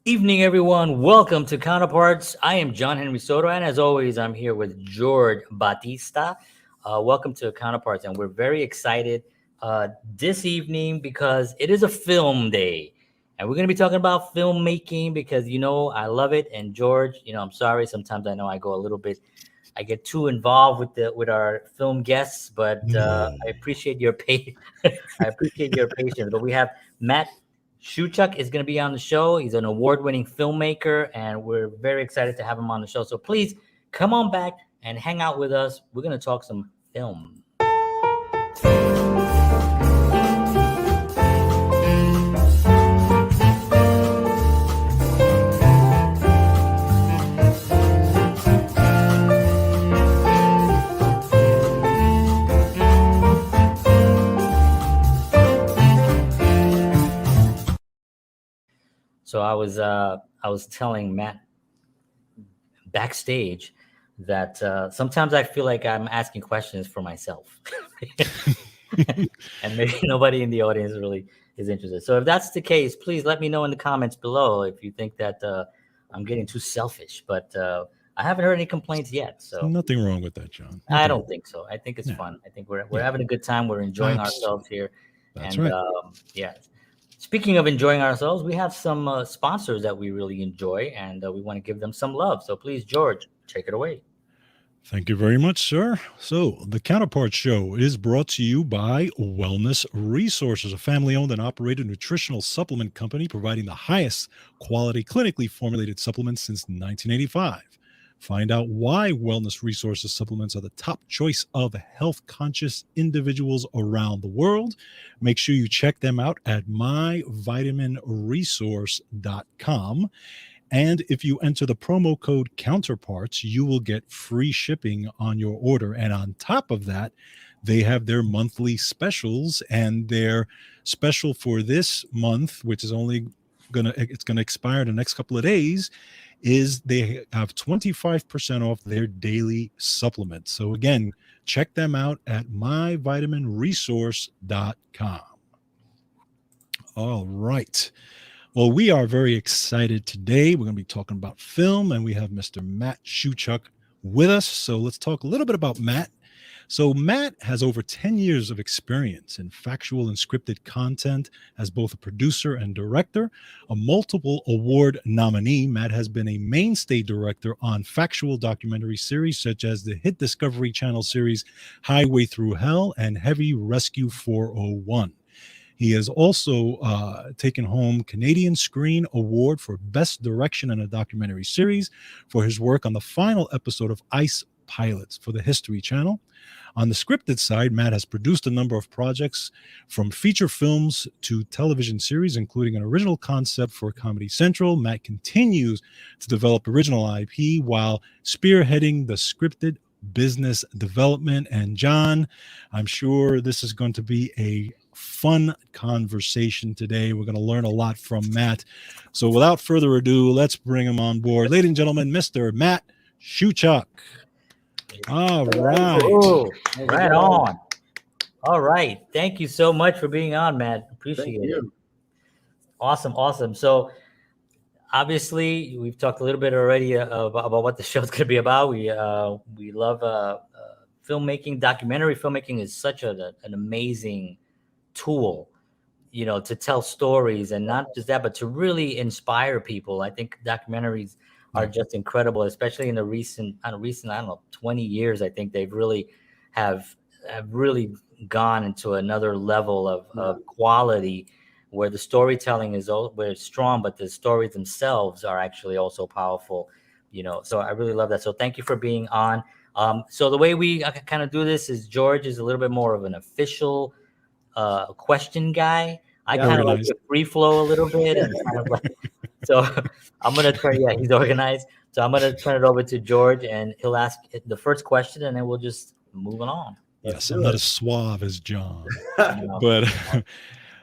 Evening, everyone. Welcome to Counterparts. I am John Henry Soto, and as always, I'm here with George Batista. Welcome to Counterparts, and we're very excited this evening because it is a film day, and we're going to be talking about filmmaking because I love it. And George, I'm sorry, sometimes I know I go a little bit, I get too involved with our film guests, but No. I appreciate your I appreciate your patience. But we have Matt Shewchuk is going to be on the show. He's an award-winning filmmaker, and we're very excited to have him on the show. So please come on back and hang out with us. We're going to talk some film. So I was telling Matt backstage that sometimes I feel like I'm asking questions for myself, and maybe nobody in the audience really is interested. So if that's the case, please let me know in the comments below if you think that I'm getting too selfish. But I haven't heard any complaints yet, There's so nothing wrong with that, John. I Nothing. don't think so. I think it's Yeah. fun. I think we're Yeah. having a good time. We're enjoying Abs- ourselves here, That's and right. yeah. Speaking of enjoying ourselves, we have some sponsors that we really enjoy, and we want to give them some love. So please, George, take it away. Thank you very much, sir. So, the Counterpart Show is brought to you by Wellness Resources, a family owned and operated nutritional supplement company providing the highest quality clinically formulated supplements since 1985. Find out why Wellness Resources supplements are the top choice of health conscious individuals around the world. Make sure you check them out at myvitaminresource.com. And if you enter the promo code Counterparts, you will get free shipping on your order. And on top of that, they have their monthly specials, and their special for this month, which is only gonna expire in the next couple of days, is they have 25% off their daily supplements. So again, check them out at myvitaminresource.com. All right. Well, we are very excited today. We're going to be talking about film, and we have Mr. Matt Shewchuk with us. So let's talk a little bit about Matt. So Matt has over 10 years of experience in factual and scripted content as both a producer and director. A multiple award nominee, Matt has been a mainstay director on factual documentary series such as the hit Discovery Channel series Highway Through Hell and Heavy Rescue 401. He has also taken home Canadian Screen Award for Best Direction in a Documentary Series for his work on the final episode of Ice Pilots for the History Channel. On the scripted side, Matt has produced a number of projects from feature films to television series, including an original concept for Comedy Central. Matt continues to develop original IP while spearheading the scripted business development. And John, I'm sure this is going to be a fun conversation today. We're going to learn a lot from Matt. So without further ado, let's bring him on board. Ladies and gentlemen, Mr. Matt Shewchuk. All right. Oh, right on. All right. Thank you so much for being on, Matt. Appreciate it. Awesome, awesome. So obviously, we've talked a little bit already about what the show's going to be about. We love filmmaking. Documentary filmmaking is such an amazing tool, to tell stories, and not just that, but to really inspire people. I think documentaries are just incredible, especially in the recent, I don't know, 20 years. I think they've really have really gone into another level of quality, where the storytelling is where it's strong, but the stories themselves are actually also powerful. So I really love that. So thank you for being on. So the way we kind of do this is George is a little bit more of an official question guy. I kind of like to free flow a little bit, and kind of like, so I'm gonna turn. Yeah, he's organized. So I'm gonna turn it over to George, and he'll ask the first question, and then we'll just move on. Yes, I'm not as suave as John, but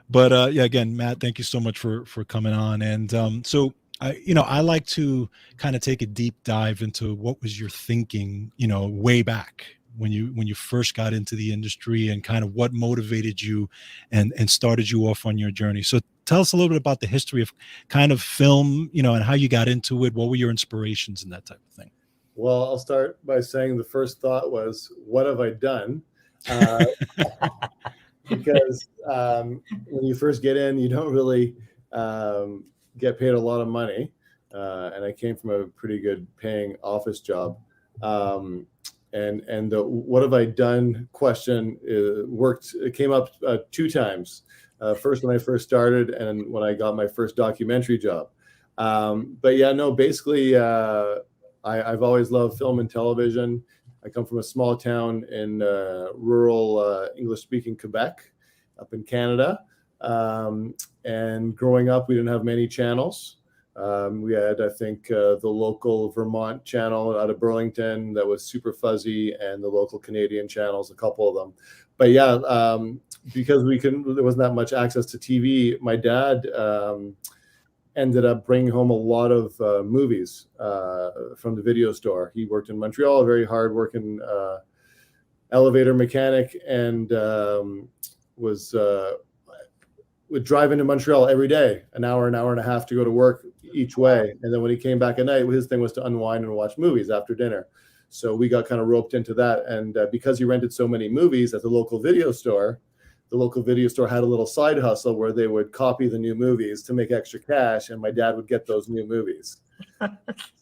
but yeah, again, Matt, thank you so much for coming on. And so I like to kind of take a deep dive into what was your thinking, way back when you first got into the industry, and kind of what motivated you and started you off on your journey. So tell us a little bit about the history of kind of film, and how you got into it. What were your inspirations and that type of thing? Well, I'll start by saying the first thought was, what have I done? Because when you first get in, you don't really get paid a lot of money. And I came from a pretty good paying office job. And the what have I done question it came up 2 times. First when I first started and when I got my first documentary job. But yeah, no, basically I've always loved film and television. I come from a small town in rural English-speaking Quebec up in Canada. And growing up, we didn't have many channels. We had, I think, the local Vermont channel out of Burlington that was super fuzzy, and the local Canadian channels, a couple of them. But yeah, because there wasn't that much access to TV, my dad ended up bringing home a lot of movies from the video store. He worked in Montreal, very hard working elevator mechanic, and would drive into Montreal every day, an hour and a half to go to work each way. And then when he came back at night, his thing was to unwind and watch movies after dinner. So we got kind of roped into that. And because he rented so many movies at the local video store had a little side hustle where they would copy the new movies to make extra cash, and my dad would get those new movies.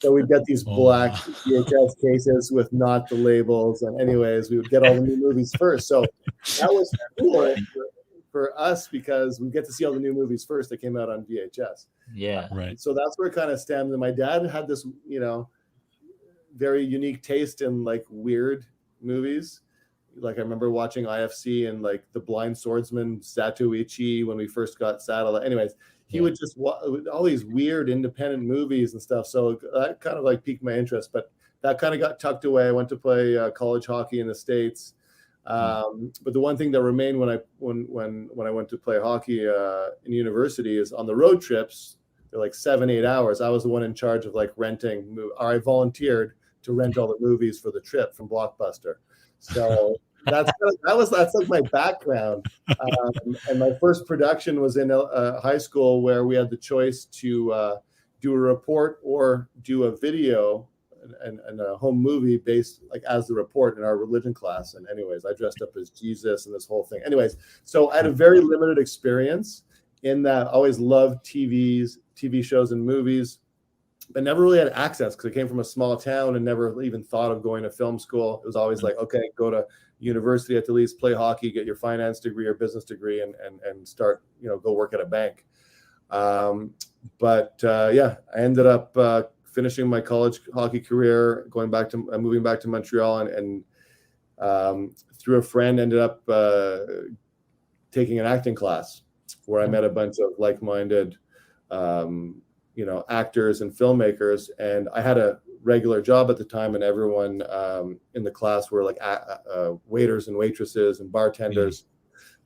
So we'd get these black VHS cases with not the labels. And anyways, we would get all the new movies first. So that was cool for us because we get to see all the new movies first that came out on VHS. Yeah. Right. So that's where it kind of stemmed. And my dad had this, very unique taste in like weird movies. Like I remember watching IFC and like The Blind Swordsman, Zatoichi when we first got satellite. Anyways, he would just all these weird independent movies and stuff. So that kind of like piqued my interest, but that kind of got tucked away. I went to play college hockey in the States. But the one thing that remained when I went to play hockey in university is on the road trips, they're like 7-8 hours. I was the one in charge of like renting, or I volunteered to rent all the movies for the trip from Blockbuster. So that's like my background. And my first production was in high school where we had the choice to do a report or do a video and a home movie based like as the report in our religion class. And anyways, I dressed up as Jesus and this whole thing. Anyways, so I had a very limited experience in that. I always loved TV shows and movies, but never really had access because I came from a small town and never even thought of going to film school. It was always like, okay, go to university at least, play hockey, get your finance degree or business degree, and start, go work at a bank. But I ended up finishing my college hockey career, moving back to Montreal, and through a friend ended up taking an acting class where I met a bunch of like-minded, actors and filmmakers. And I had a regular job at the time, and everyone in the class were like waiters and waitresses and bartenders.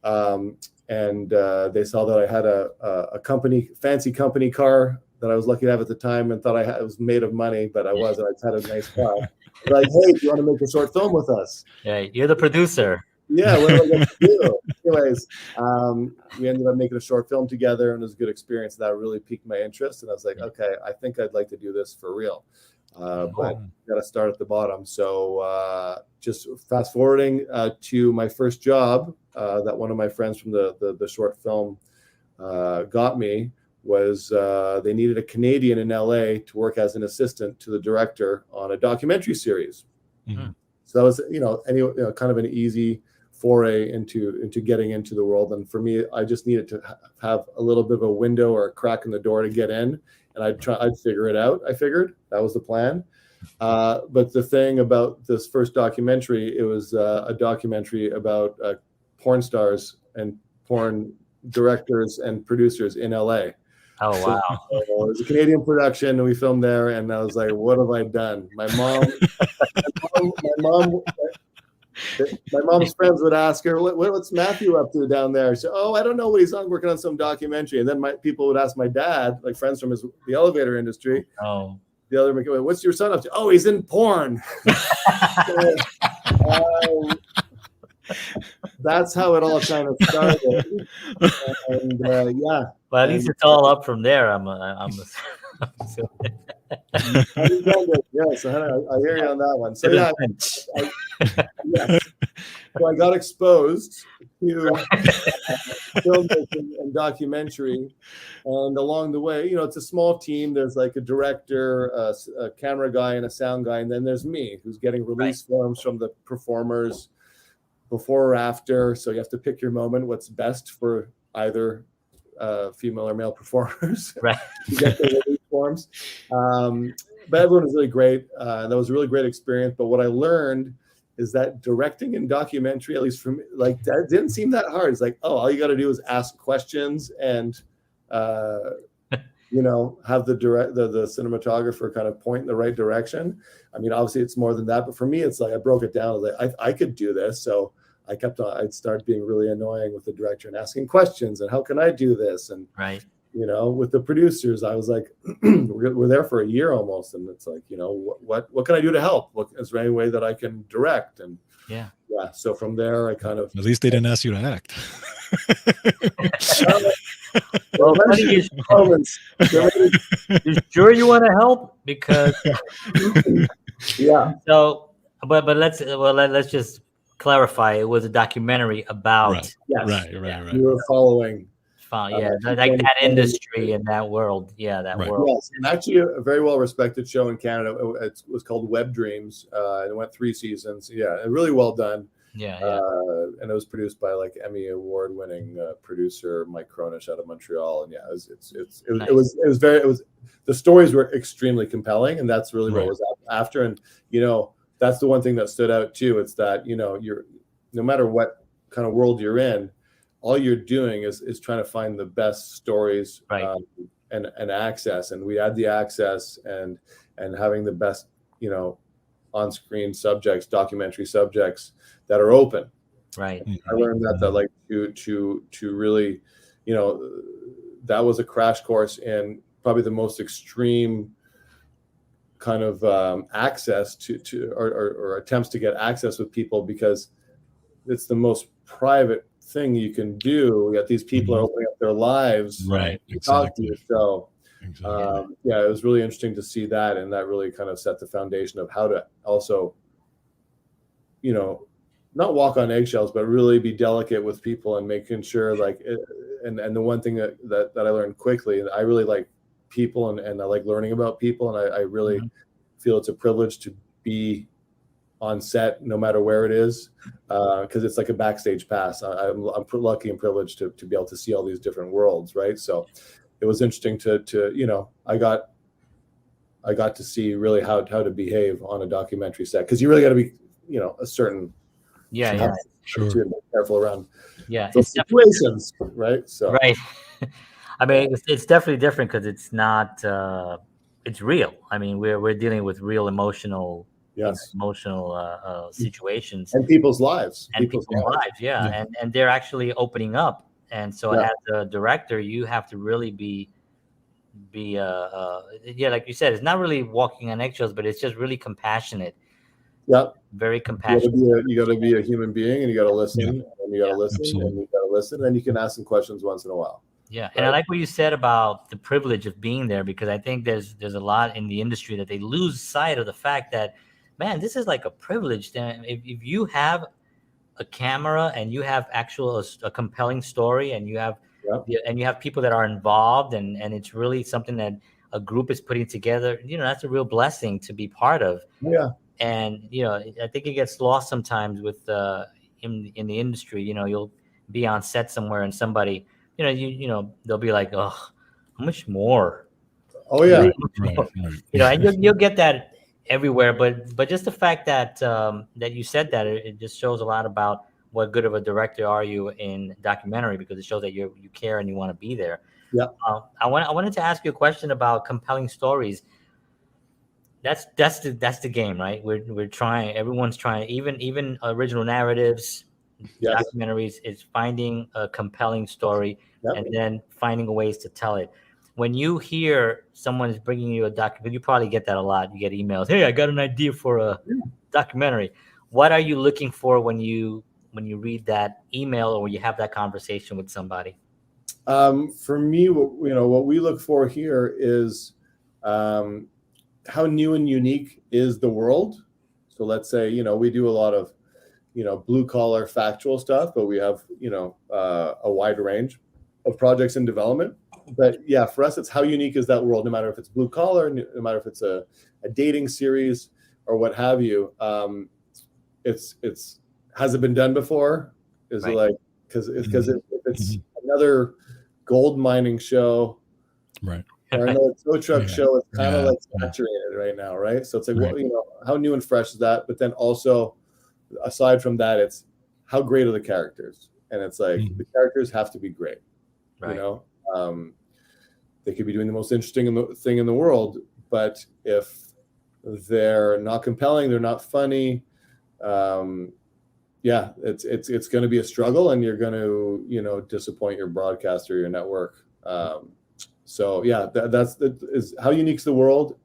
And they saw that I had a fancy company car that I was lucky to have at the time, and thought it was made of money, but I wasn't. I just had a nice car. Like, hey, do you want to make a short film with us? Yeah, you're the producer. Yeah, what do I get to do? Anyways, we ended up making a short film together, and it was a good experience. That really piqued my interest, and I was like, okay, I think I'd like to do this for real. But got to start at the bottom. So just fast forwarding to my first job that one of my friends from the short film got me was they needed a Canadian in LA to work as an assistant to the director on a documentary series. Mm-hmm. So that was kind of an easy foray into getting into the world. And for me, I just needed to have a little bit of a window or a crack in the door to get in, and I'd figure it out. I figured that was the plan. But the thing about this first documentary, it was a documentary about porn stars and porn directors and producers in LA. Oh, wow. So, it was a Canadian production, and we filmed there, and I was like, what have I done? My mom's friends would ask her, what's Matthew up to down there? She said, I don't know what he's on, working on some documentary. And then people would ask my dad, like friends from the elevator industry. Oh. The other, what's your son up to? Oh, he's in porn. that's how it all kind of started. And yeah. Well, at least it's all up from there. Yes, I hear you on that one. So yeah, yes. So I got exposed to filmmaking and documentary, and along the way, it's a small team. There's like a director, a camera guy, and a sound guy, and then there's me, who's getting release forms from the performers before or after. So you have to pick your moment, what's best for either female or male performers. Right. To get the release forms. But everyone was really great. That was a really great experience. But what I learned is that directing in documentary, at least for me, like that didn't seem that hard. It's like, oh, all you got to do is ask questions and, have the cinematographer kind of point in the right direction. I mean, obviously it's more than that, but for me, it's like I broke it down. Like I could do this. So I'd start being really annoying with the director and asking questions and how can I do this? And, with the producers, I was like, we're there for a year almost. And it's like, what can I do to help? Is there any way that I can direct? And yeah. So from there, I kind of, at least they didn't ask you to act. Well, you sure you want to help? Because yeah. So, but let's just clarify. It was a documentary about right. You were following. Like that industry and that world. Yeah, that world. Yes, and actually a very well respected show in Canada. It was called Web Dreams. It went 3 seasons. Yeah, really well done. Yeah. And it was produced by like Emmy award winning producer Mike Cronish out of Montreal. And yeah, it was the stories were extremely compelling, and that's really what was after. And that's the one thing that stood out too. It's that you're no matter what kind of world you're in, all you're doing is trying to find the best stories and access. And we had the access and having the best, on-screen subjects, documentary subjects that are open. Right. I learned that like to really, that was a crash course in probably the most extreme kind of access to or attempts to get access with people, because it's the most private thing you can do. Yet these people are opening up their lives, right? Exactly. So, it was really interesting to see that, and that really kind of set the foundation of how to also, not walk on eggshells, but really be delicate with people and making sure, like, and the one thing that I learned quickly, and I really like people and I like learning about people, and I really feel it's a privilege to be on set no matter where it is, because it's like a backstage pass. I'm lucky and privileged to be able to see all these different worlds, right? So it was interesting to I got to see really how to behave on a documentary set, because you really got to be a certain sure, to be careful around those situations, right? So I mean, it's definitely different because it's not it's real. I mean, we're dealing with real emotional situations and people's lives and they're actually opening up, and so as a director you have to really be like you said, it's not really walking on eggshells, but it's just really compassionate. Very compassionate. You got to be a human being, and you got to listen, and you got to listen, absolutely. and you got to listen, and you can ask some questions once in a while. And I like what you said about the privilege of being there, because I think there's a lot in the industry that they lose sight of the fact that, man, this is like a privilege. If you have a camera and you have a compelling story, and you have people that are involved, and it's really something that a group is putting together, that's a real blessing to be part of. And I think it gets lost sometimes with in the industry. You'll be on set somewhere and somebody, they'll be like, oh, how much more? Oh yeah, and you'll get that everywhere. But just the fact that that you said that, it just shows a lot about what good of a director are you in documentary, because it shows that you care and you want to be there. I wanted to ask you a question about compelling stories. That's the game, right? We're trying. Everyone's trying. Even original narratives, documentaries, is finding a compelling story and then finding ways to tell it. When you hear someone is bringing you a documentary, you probably get that a lot. You get emails. Hey, I got an idea for a documentary. What are you looking for when you when you read that email or when you have that conversation with somebody? For me, what we look for here is how new and unique is the world. So let's say, we do a lot of, blue collar factual stuff, but we have, a wide range of projects in development. But yeah, for us, it's how unique is that world, no matter if it's blue collar, no matter if it's a dating series or what have you. It's has it been done before? Is Right. it like, because if it's another gold mining show, right, or another tow truck show, it's kind of like yeah. saturated right now, right? So it's like, Right. well, how new and fresh is that? But then also, aside from that, it's how great are the characters? And it's like the characters have to be great. Right. They could be doing the most interesting thing in the world, but if they're not compelling, they're not funny. It's going to be a struggle, and you're going to, disappoint your broadcaster, your network. So yeah, that's how unique's the world,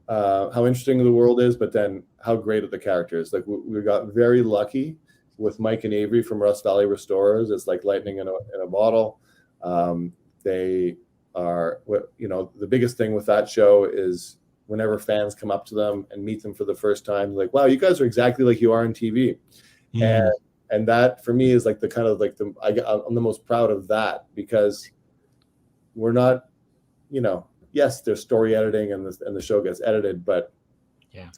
how interesting the world is, but then how great are the characters? Like we got very lucky with Mike and Avery from Rust Valley Restorers. It's like lightning in a bottle. They are, the biggest thing with that show is whenever fans come up to them and meet them for the first time, like, wow, you guys are exactly like you are on TV. And that for me is like the kind of like I'm the most proud of that, because we're not, yes, there's story editing and the show gets edited, but yeah,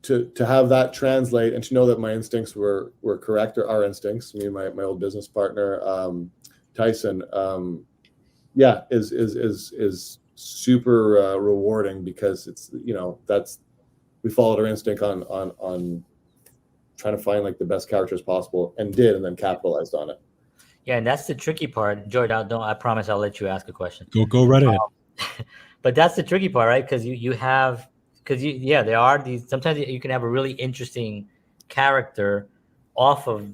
to have that translate and to know that my instincts were correct, or our instincts, me and my old business partner, Tyson, is super rewarding, because it's, we followed our instinct on trying to find like the best characters possible, and then capitalized on it. Yeah, and that's the tricky part. George, I promise I'll let you ask a question. Go right ahead. But that's the tricky part, right? Because there are these, sometimes you can have a really interesting character off of,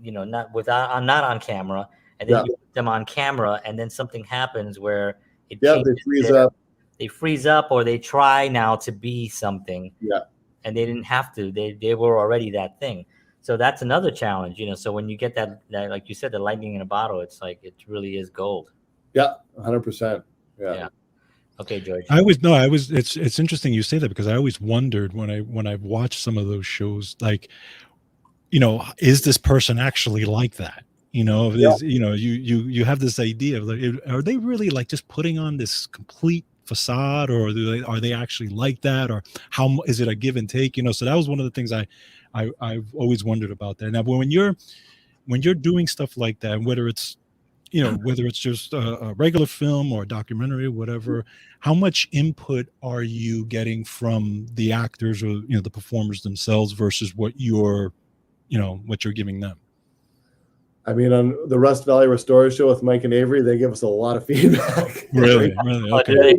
not on camera, and then you put them on camera, and then something happens where they freeze up. They freeze up, or they try now to be something. Yeah. And they didn't have to. They were already that thing. So that's another challenge, So when you get that, like you said, the lightning in a bottle, it's like it really is gold. Yeah, 100%. Yeah. Okay, George. It's interesting you say that, because I always wondered when I've watched some of those shows, like, is this person actually like that? You have this idea of like, are they really like just putting on this complete facade, or are they actually like that, or how is it a give and take? So that was one of the things I've always wondered about that. Now, when you're doing stuff like that, whether it's just a regular film or a documentary or whatever, how much input are you getting from the actors or the performers themselves versus what you're giving them? I mean, on the Rust Valley Restorers show with Mike and Avery, they give us a lot of feedback. Really? Okay.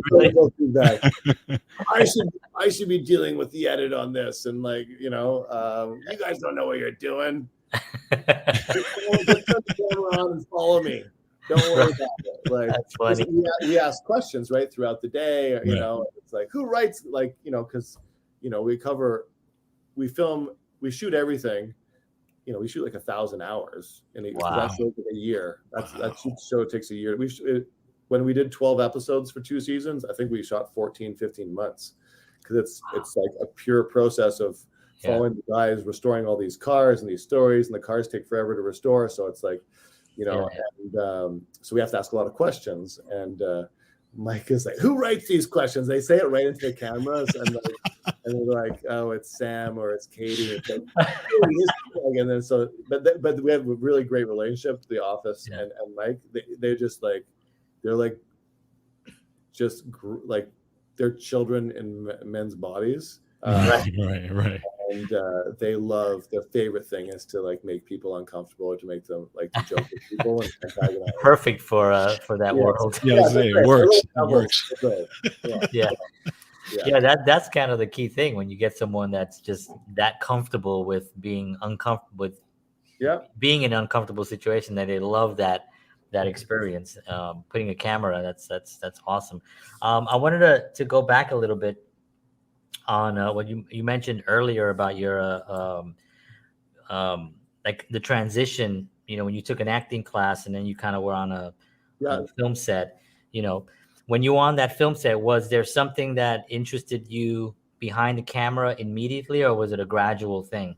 Feedback. I should be dealing with the edit on this, and like, you guys don't know what you're doing. Just turn the camera on and follow me. Don't worry about it. Like, that's funny. We ask questions right throughout the day. It's like, who writes? Like, because we film, we shoot everything. We shoot like 1,000 hours, and that show takes a year. That show takes a year. When we did 12 episodes for 2 seasons, I think we shot 14, 15 months, because it's like a pure process of following the guys, restoring all these cars and these stories, and the cars take forever to restore. So it's like, and so we have to ask a lot of questions. And Mike is like, who writes these questions? They say it right into the cameras, and they're like, oh, it's Sam or it's Katie. It's like, and then but we have a really great relationship. The Office and Mike, they're just like, they're children in men's bodies. Right. And they love, their favorite thing is to like make people uncomfortable, or to make them like to joke with people and antagonize. Perfect for that world. It works. That's kind of the key thing, when you get someone that's just that comfortable with being uncomfortable with being in an uncomfortable situation, that they love that experience. Putting a camera, that's awesome. I wanted to go back a little bit on what you mentioned earlier about your like the transition, when you took an acting class and then you kind of were on a film set, when you were on that film set, was there something that interested you behind the camera immediately, or was it a gradual thing?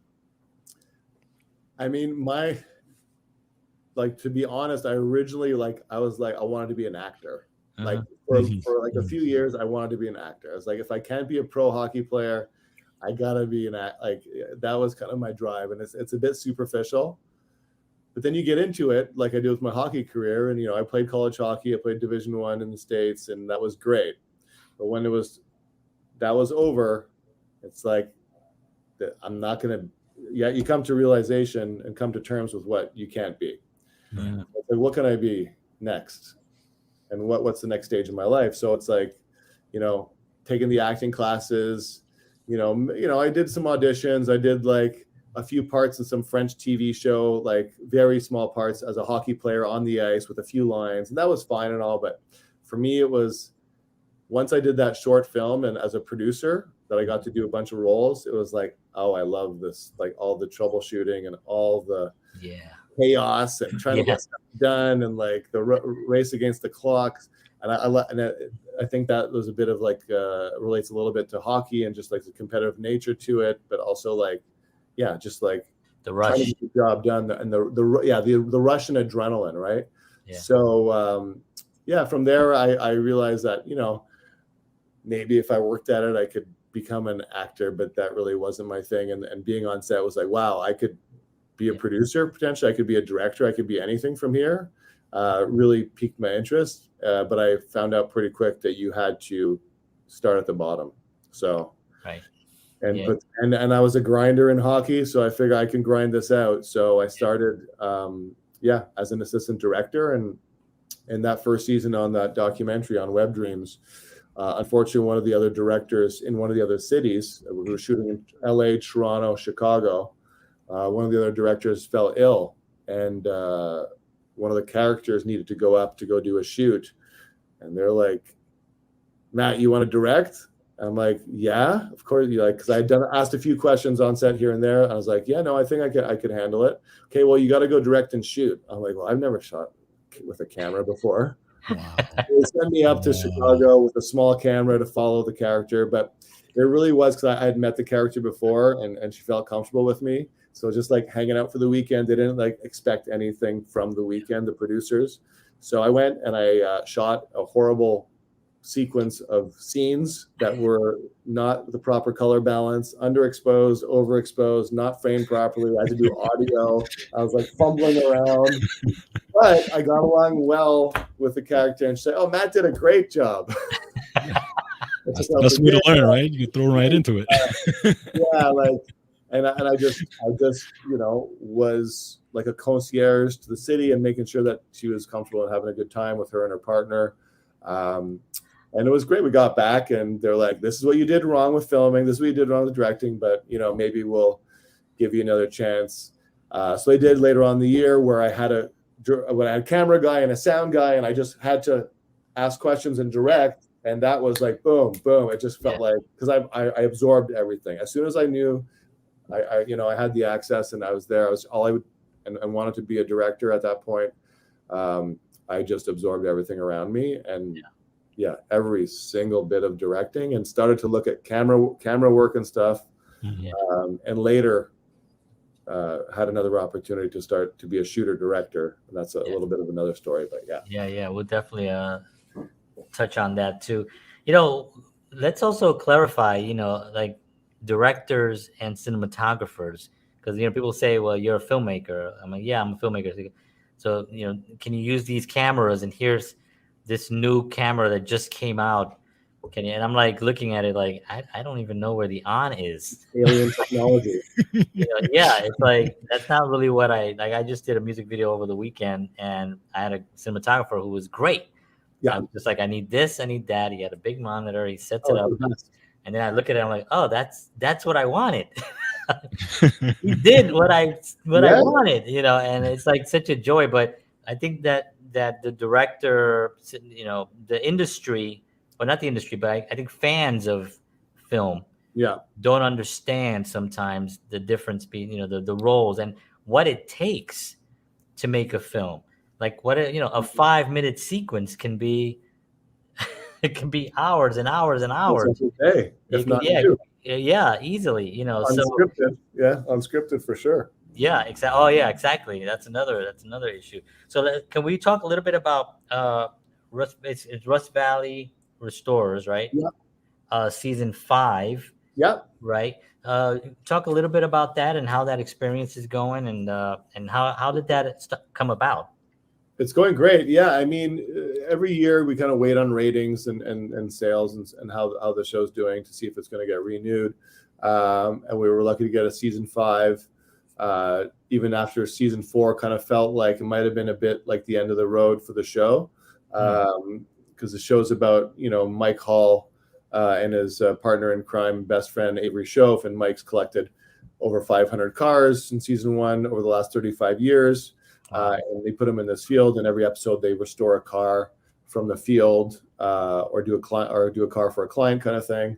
I mean, to be honest, I originally I was like, I wanted to be an actor. Like for like a few years, I wanted to be an actor. I was like, if I can't be a pro hockey player, I gotta be that was kind of my drive. And it's a bit superficial, but then you get into it, like I did with my hockey career. And, I played college hockey, I played Division I in the States, and that was great. But when that was over, it's like, I'm not going to, you come to realization and come to terms with what you can't be. Yeah. Like, what can I be next? And what's the next stage of my life? So it's like, taking the acting classes, I did some auditions. I did like a few parts in some French TV show, like very small parts as a hockey player on the ice with a few lines. And that was fine and all. But for me, it was, once I did that short film and as a producer that I got to do a bunch of roles, it was like, oh, I love this, like all the troubleshooting and all the chaos and trying to get stuff done and like the race against the clock. And I think that was a bit of like, relates a little bit to hockey and just like the competitive nature to it, but also like, just like the rush, trying to get the job done and the rush and adrenaline, right? Yeah. So from there I realized that maybe if I worked at it I could become an actor, but that really wasn't my thing. And being on set was like, wow, I could be a producer potentially, I could be a director, I could be anything from here. Really piqued my interest, but I found out pretty quick that you had to start at the bottom. So right. And I was a grinder in hockey, so I figured I can grind this out. So I started, as an assistant director, and in that first season on that documentary on Web Dreams, unfortunately, one of the other directors in one of the other cities, we were shooting in LA, Toronto, Chicago. One of the other directors fell ill, and one of the characters needed to go up to go do a shoot, and they're like, "Matt, you want to direct?" I'm like, yeah, of course. Because I had asked a few questions on set here and there. And I was like, yeah, no, I think I could handle it. Okay, well, you got to go direct and shoot. I'm like, well, I've never shot with a camera before. Wow. They sent me up to Chicago with a small camera to follow the character, but it really was because I had met the character before and she felt comfortable with me. So just like hanging out for the weekend, they didn't like expect anything from the weekend, the producers. So I went and I shot a horrible sequence of scenes that were not the proper color balance, underexposed, overexposed, not framed properly. I had to do audio. I was like fumbling around, but I got along well with the character and she said, "Oh, Matt did a great job." That's the best way to learn, right? You get thrown right into it. And I just was like a concierge to the city and making sure that she was comfortable and having a good time with her and her partner. And it was great. We got back and they're like, "This is what you did wrong with filming. This is what you did wrong with directing, but maybe we'll give you another chance." So they did later on in the year where I had a camera guy and a sound guy, and I just had to ask questions and direct. And that was like, boom, boom. It just felt like, because I absorbed everything. As soon as I knew I had the access and I was there, and wanted to be a director at that point. I just absorbed everything around me and every single bit of directing, and started to look at camera work and stuff. And later had another opportunity to start to be a shooter director. And that's a little bit of another story, but we'll definitely touch on that too. Let's also clarify, like directors and cinematographers, because people say, well, you're a filmmaker. I'm like, yeah, I'm a filmmaker. So can you use these cameras, and here's this new camera that just came out, can you? And I'm like looking at it like, I don't even know where the on is. Alien technology. It's like, that's not really what I just did a music video over the weekend, and I had a cinematographer who was great. I was just like, I need this, I need that. He had a big monitor, he sets it up. And then I look at it, I'm like, oh, that's what I wanted. He did what I wanted, and it's like such a joy. But I think that the director, the industry, well, not the industry, but I think fans of film don't understand sometimes the difference between the roles and what it takes to make a film. Like a 5-minute sequence can be it can be hours and hours and hours. It's a day, if not two. Yeah, easily. Unscripted, unscripted for sure. Yeah, exactly. Oh, yeah, exactly. That's another issue. So can we talk a little bit about it's Rust Valley Restorers, right? Yeah. Season 5. Yeah. Right. Talk a little bit about that and how that experience is going, and how did that come about? It's going great. Yeah, I mean, every year we kind of wait on ratings and sales and how the show's doing to see if it's going to get renewed. And we were lucky to get a season 5. Even after season 4 kind of felt like it might have been a bit like the end of the road for the show, because the show's about Mike Hall and his partner in crime, best friend Avery Schoaf, and Mike's collected over 500 cars in season 1 over the last 35 years. And they put them in this field, and every episode they restore a car from the field, or do a car for a client kind of thing.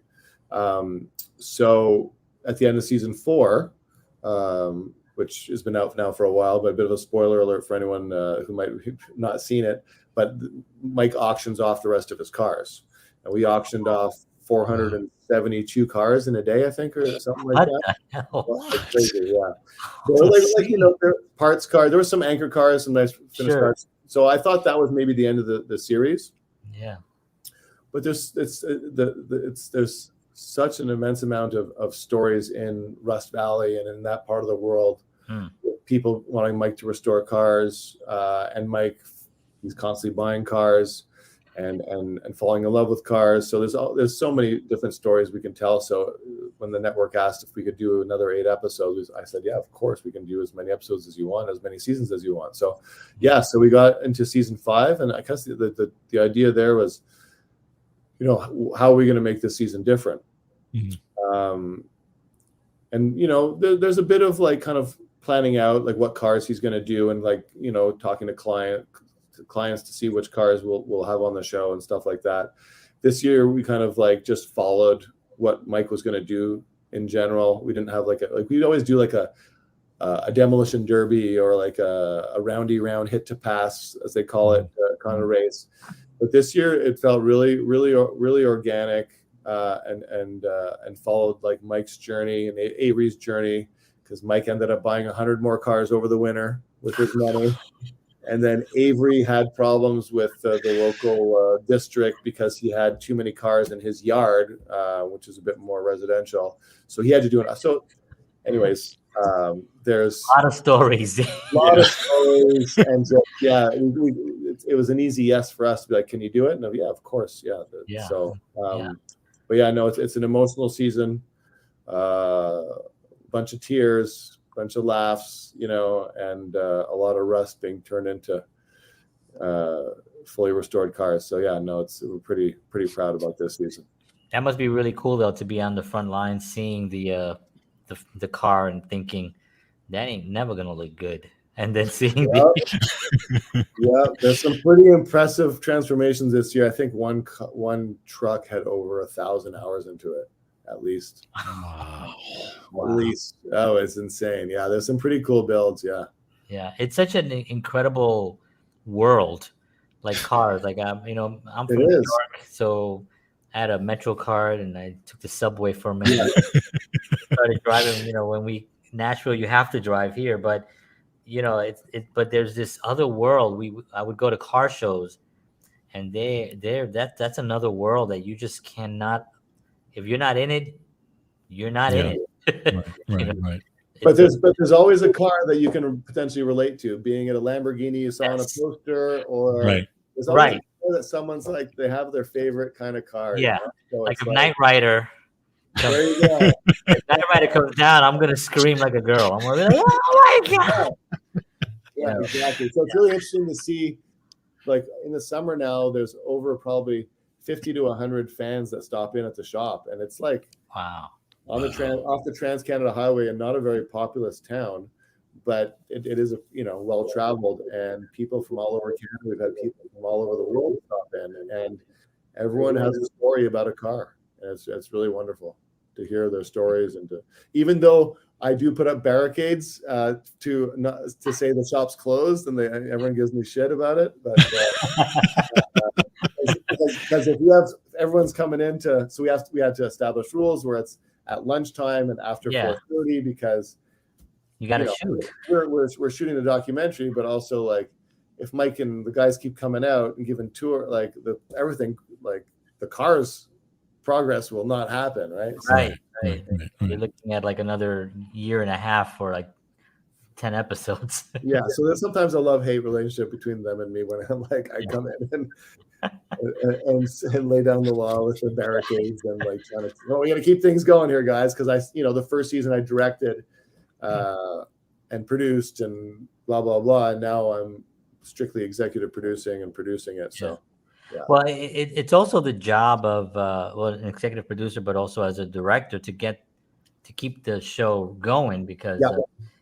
So at the end of season 4, which has been out now for a while, but a bit of a spoiler alert for anyone who might have not seen it, but Mike auctions off the rest of his cars, and we auctioned off 472 cars in a day, I think, or something like that. It's crazy, yeah. So they're parts cars. There were some anchor cars, some nice finished cars. So I thought that was maybe the end of the series. Yeah. But there's such an immense amount of stories in Rust Valley and in that part of the world. People wanting Mike to restore cars, and Mike, he's constantly buying cars and falling in love with cars. So there's so many different stories we can tell. So when the network asked if we could do another 8 episodes, I said, yeah, of course we can do as many episodes as you want, as many seasons as you want. So so we got into season 5, and I guess the idea there was, how are we going to make this season different? And there's a bit of like kind of planning out like what cars he's going to do, and like talking to clients to see which cars we'll have on the show and stuff like that. This year we kind of like just followed what Mike was going to do in general. We didn't have we'd always do like a demolition derby or like a roundy round hit to pass, as they call it, kind of race. But this year it felt really, really, really organic, and followed like Mike's journey and Avery's journey, because Mike ended up buying 100 more cars over the winter with his money. And then Avery had problems with the local district because he had too many cars in his yard, which is a bit more residential. So he had to do it. So anyways, there's a lot of stories. And so, it was an easy yes for us to be like, can you do it? No, yeah, of course. Yeah. So, but yeah, no, it's an emotional season, bunch of tears, bunch of laughs, and a lot of rust being turned into fully restored cars. So yeah, no, we're pretty proud about this season. That must be really cool though, to be on the front line, seeing the car and thinking that ain't never gonna look good, and then seeing there's some pretty impressive transformations this year. I think one truck had over 1,000 hours into it. At least. Wow. At least. Oh, it's insane. Yeah, there's some pretty cool builds. Yeah, it's such an incredible world, like cars. Like I'm from New York, so I had a Metro card, and I took the subway for a minute. Started driving. When Nashville, you have to drive here, but but there's this other world. I would go to car shows, and that's another world that you just cannot. If you're not in it, you're not in it. Right. But there's always a car that you can potentially relate to, being it a Lamborghini you saw on a poster, or there's always a car that someone's like, they have their favorite kind of car. Yeah, so like a Knight Rider. There you go. If Knight Rider comes down, I'm gonna scream like a girl. I'm gonna be like, oh my god! Yeah, exactly. So it's really interesting to see, like in the summer now, there's over probably 50 to 100 fans that stop in at the shop, and it's like wow, off the Trans-Canada Highway, and not a very populous town, but it is well traveled, and people from all over Canada. We've had people from all over the world stop in, and everyone has a story about a car, and it's really wonderful. hear their stories, and even though I do put up barricades to say the shop's closed, and everyone gives me shit about it. But because if everyone's coming in so we had to establish rules where it's at lunchtime and after 4:30, because you got to shoot. We're shooting a documentary, but also like if Mike and the guys keep coming out and giving tour, like everything, like the car's progress will not happen, right? Right. You're looking at like another year and a half for like 10 episodes. Yeah, so there's sometimes a love-hate relationship between them and me when I'm like, I come in and lay down the law with the barricades and like trying to, we got to keep things going here, guys, because the first season I directed and produced and blah blah blah, and now I'm strictly executive producing it. So yeah. Well, it's also the job of an executive producer, but also as a director to keep the show going, because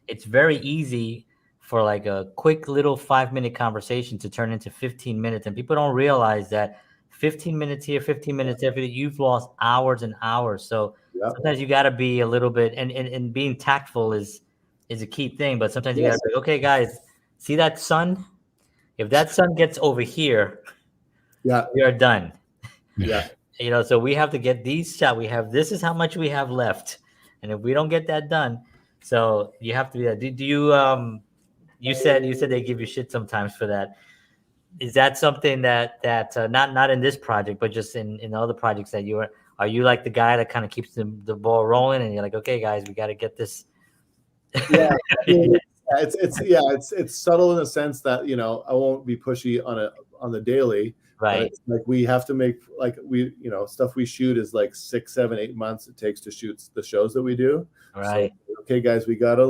it's very easy for like a quick little 5-minute conversation to turn into 15 minutes, and people don't realize that 15 minutes here, 15 minutes there, you've lost hours and hours. So sometimes you got to be a little bit, and being tactful is a key thing. But sometimes you got to be, okay, guys, see that sun? If that sun gets over here, we are done. Yeah. So we have to get these shot. This is how much we have left. And if we don't get that done, so you have to be that. Do you, you said they give you shit sometimes for that. Is that something that not in this project, but just in other projects that are you like the guy that kind of keeps the ball rolling, and you're like, okay, guys, we got to get this. Yeah. It's subtle in the sense that, I won't be pushy on the daily. Right. Like we have to make, like stuff we shoot is like 6, 7, 8 months it takes to shoot the shows that we do. Right. So, okay, guys, we gotta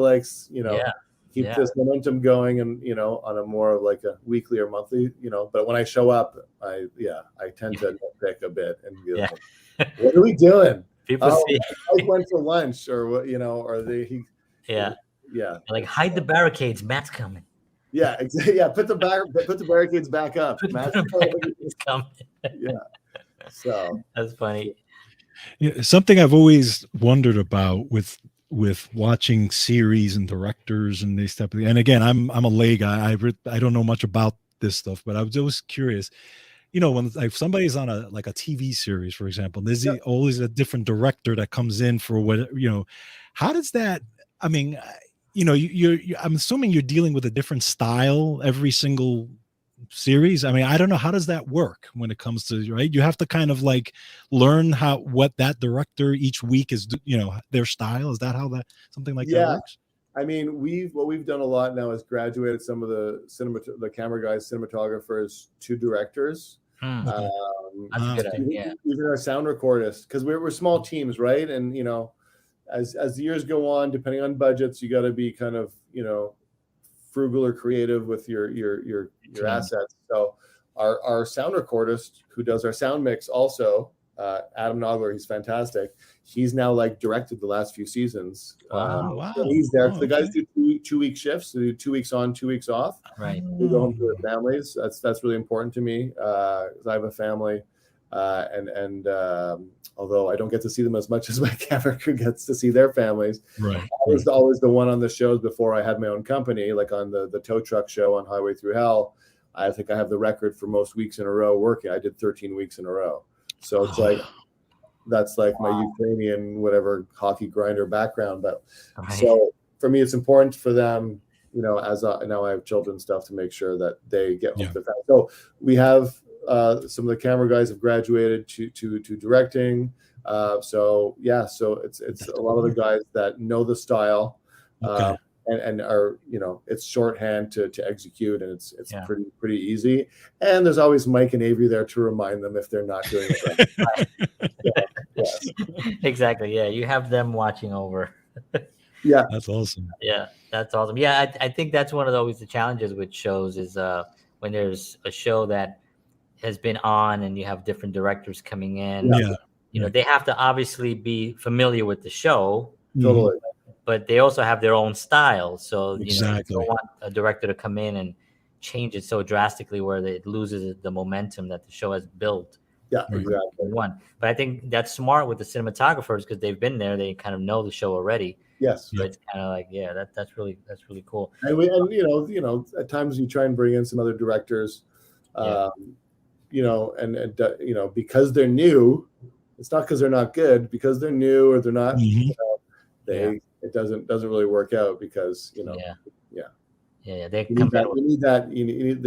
keep this momentum going, and on a more of like a weekly or monthly, but when I show up, I tend to nitpick a bit and be like, what are we doing? People see Mike went for lunch, or what, or like, hide the barricades, Matt's coming. Yeah, exactly. Yeah, put the barricades back up. Matt's coming. Yeah. So that's funny. Something I've always wondered about with watching series and directors and these type of, and again, I'm a lay guy. I don't know much about this stuff, but I was always curious. When if somebody's on a TV series, for example, there's always a different director that comes in for what, how does that? I mean, I'm assuming you're dealing with a different style every single series. I mean, I don't know, how does that work when it comes to, right? You have to kind of like learn what that director each week is, their style. Is that how something like that works? I mean, what we've done a lot now is graduated some of the camera guys, cinematographers to directors. That's a good idea. Even our sound recordist, because we're small teams, right? And as the years go on, depending on budgets, you got to be kind of frugal or creative with your assets. So our sound recordist, who does our sound mix, also Adam Nogler, he's fantastic. He's now like directed the last few seasons. Wow. He's there. The guys do 2-week shifts. They do 2 weeks on, 2 weeks off. Right. They go home to their families. That's really important to me, because I have a family. And although I don't get to see them as much as my camera crew gets to see their families, right. I was always the one on the shows before I had my own company, like on the tow truck show on Highway Through Hell. I think I have the record for most weeks in a row working. I did 13 weeks in a row. So it's like, that's like my Ukrainian, whatever, hockey grinder background. But so for me, it's important for them, as now I have children stuff, to make sure that they get home to that. So we have, some of the camera guys have graduated to directing. So it's a lot of the guys that know the style, and are, it's shorthand to execute, and it's pretty easy. And there's always Mike and Avery there to remind them if they're not doing it right. Exactly. Yeah, you have them watching over. Yeah, that's awesome. Yeah, that's awesome. Yeah, I think that's one of always the challenges with shows is when there's a show that has been on and you have different directors coming in. They have to obviously be familiar with the show. Totally. But they also have their own style. So exactly. You don't want a director to come in and change it so drastically where it loses the momentum that the show has built. Yeah, Right. exactly. One, but I think that's smart with the cinematographers because they've been there. They kind of know the show already. Yes. So it's kind of like, that's really cool. And you know, at times you try and bring in some other directors, you know, and you know, because they're new. It's not because they're not good, because they're new or they're not. Mhm. You know, it doesn't really work out because, you know. They You need that. You need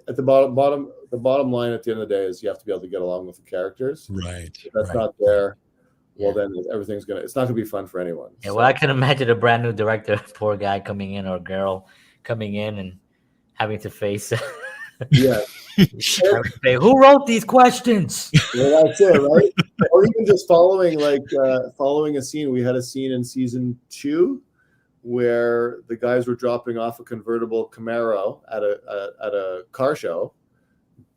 at the bottom line at the end of the day is you have to be able to get along with the characters. Right. If that's not there, well, then everything's it's not gonna be fun for anyone. Yeah, well, I can imagine a brand new director, poor guy coming in or girl coming in and having to face. Who wrote these questions? Well, that's it, right? Or even just following a scene. We had a scene in season 2 where the guys were dropping off a convertible Camaro at a car show,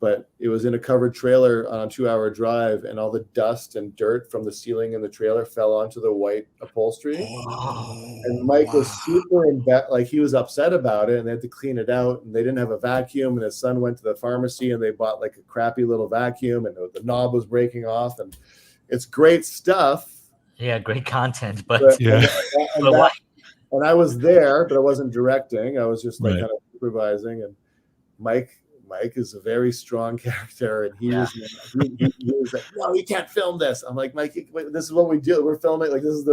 but it was in a covered trailer on a 2-hour drive, and all the dust and dirt from the ceiling in the trailer fell onto the white upholstery. And Mike was super he was upset about it, and they had to clean it out, and they didn't have a vacuum, and his son went to the pharmacy and they bought like a crappy little vacuum, and the knob was breaking off, and it's great stuff. Yeah, great content, but and I was there, but I wasn't directing. I was just kind of supervising. And Mike is a very strong character, and he was like, "No, you can't film this." I'm like, "Mike, this is what we do. We're filming. Like this is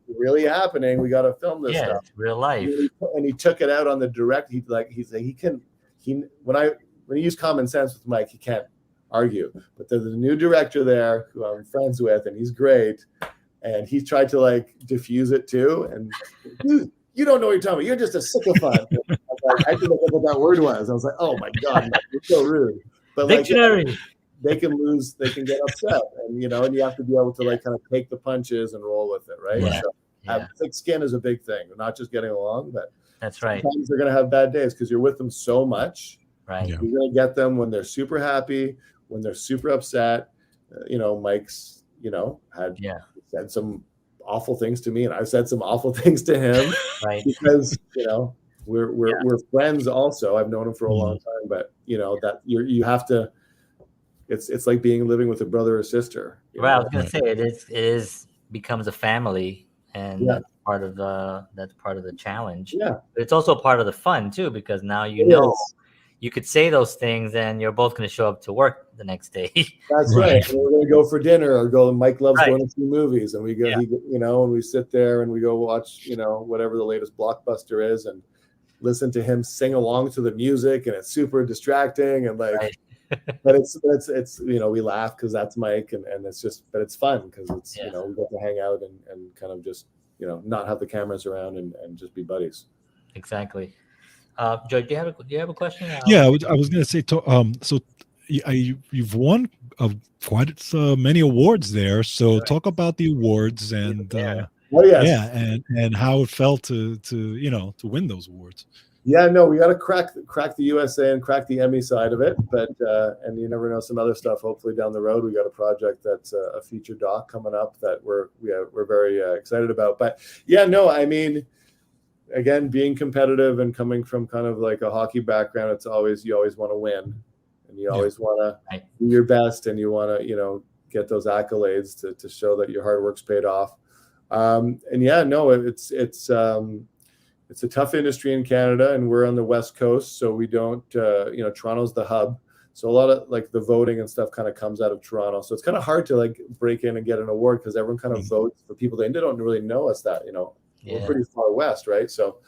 really happening. We got to film this stuff. It's real life." And he took it out on the direct. When he used common sense with Mike, he can't argue. But there's a new director there who I'm friends with, and he's great. And he tried to diffuse it too. And you don't know what you're talking about. You're just a sycophant. I didn't know what that word was. I was like, oh my God, you're so rude. But dictionary. They can lose, they can get upset. And and you have to be able to kind of take the punches and roll with it, right? So thick skin is a big thing. Not just getting along, but that's right. Sometimes they're gonna have bad days because you're with them so much. Right. You're gonna get them when they're super happy, when they're super upset. Mike's had said some awful things to me, and I've said some awful things to him, right? Because we're friends. Also, I've known him for a long time, but that you have to. It's like living with a brother or sister. Right. I was gonna say it becomes a family, and that's part of the challenge. Yeah, but it's also part of the fun too, because now you could say those things, and you're both going to show up to work the next day. That's right. And we're going to go for dinner or go. Mike loves going to see movies, and we go. And we sit there and we go watch, whatever the latest blockbuster is, and listen to him sing along to the music, and it's super distracting and but it's we laugh because that's Mike, and it's just, but it's fun because it's we get to hang out and kind of just not have the cameras around and just be buddies. Exactly. Joe, do you have a question? Yeah, I was going to say. So you've won quite many awards there. So talk about the awards and and how it felt to win those awards. Yeah, no, we got to crack the USA and crack the Emmy side of it, but and you never know, some other stuff. Hopefully down the road, we got a project that's a feature doc coming up that we're very excited about. But yeah, no, I mean. Again, being competitive and coming from kind of like a hockey background, you always want to win, and you always want to do your best, and you want to get those accolades to show that your hard work's paid off. It's a tough industry in Canada, and we're on the West Coast, so we don't Toronto's the hub, so a lot of the voting and stuff kind of comes out of Toronto, so it's kind of hard to break in and get an award because everyone kind of votes for people. They don't really know us that We're pretty far west, right? So,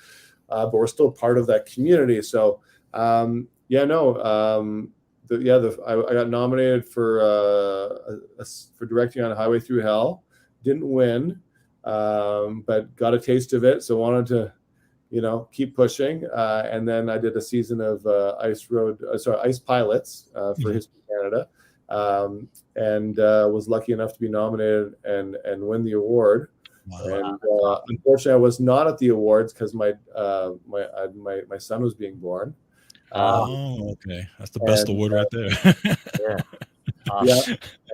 but we're still part of that community. So, I got nominated for directing on Highway Through Hell. Didn't win, but got a taste of it. So wanted to, keep pushing. And then I did a season of Ice Pilots for History Canada, and was lucky enough to be nominated and win the award. Wow. And unfortunately, I was not at the awards because my son was being born. Okay, that's the best award right there.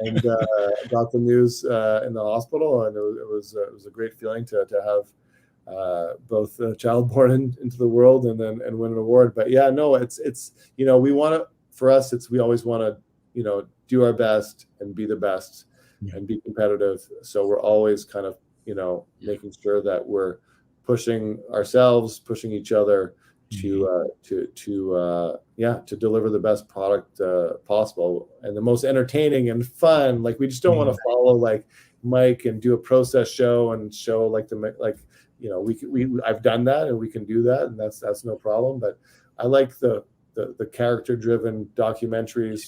And got the news in the hospital, and it was a great feeling to have both a child born into the world and win an award. But it's we want to. For us, we always want to do our best and be the best and be competitive. So we're always kind of, making sure that we're pushing ourselves, pushing each other to deliver the best product possible and the most entertaining and fun. Like we just don't want to follow like Mike and do a process show and show I've done that and we can do that, and that's no problem. But I like the character driven documentaries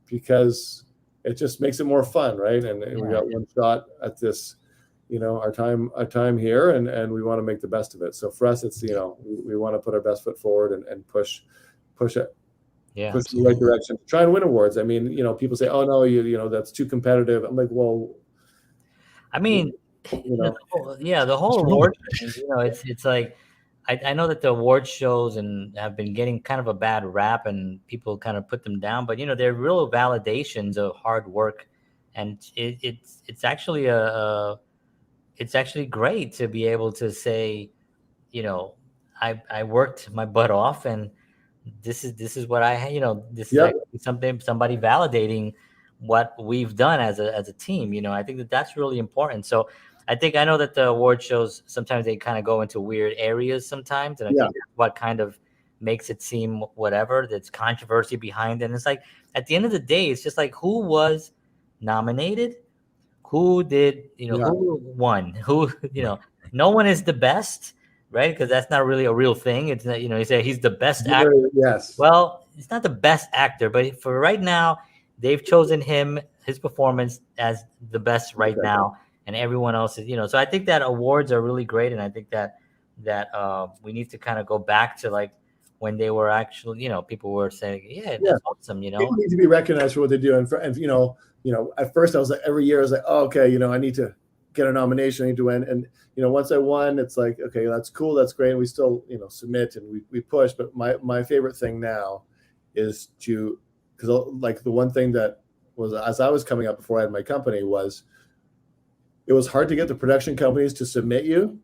because it just makes it more fun, right? And we got one shot at this, our time here, and we want to make the best of it. So for us, it's we want to put our best foot forward and push it, push in the right direction, try and win awards. I mean, people say, oh no, that's too competitive. I'm like, well, I mean, the whole award thing, it's like I know that the award shows and have been getting kind of a bad rap and people kind of put them down, but they're real validations of hard work, and it's actually it's actually great to be able to say, I worked my butt off, and this is what this is actually somebody validating what we've done as a team. I think that's really important. So I know that the award shows sometimes they kind of go into weird areas sometimes, and I think that's what kind of makes it seem whatever. There's controversy behind it. And it's like at the end of the day, it's just like who was nominated, who did who won, who no one is the best, right? Because that's not really a real thing. It's not, you say he's the best actor. Yes. Well, it's not the best actor, but for right now, they've chosen his performance as the best right now. And everyone else is, so I think that awards are really great. And I think that we need to kind of go back to like when they were actually, people were saying, that's awesome, People need to be recognized for what they do. And at first I was like, every year I was like, oh, okay, I need to get a nomination, I need to win. And, once I won, it's like, okay, that's cool. That's great. And we still, submit and we push. But my favorite thing now is because like the one thing that was, as I was coming up before I had my company, was it was hard to get the production companies to submit you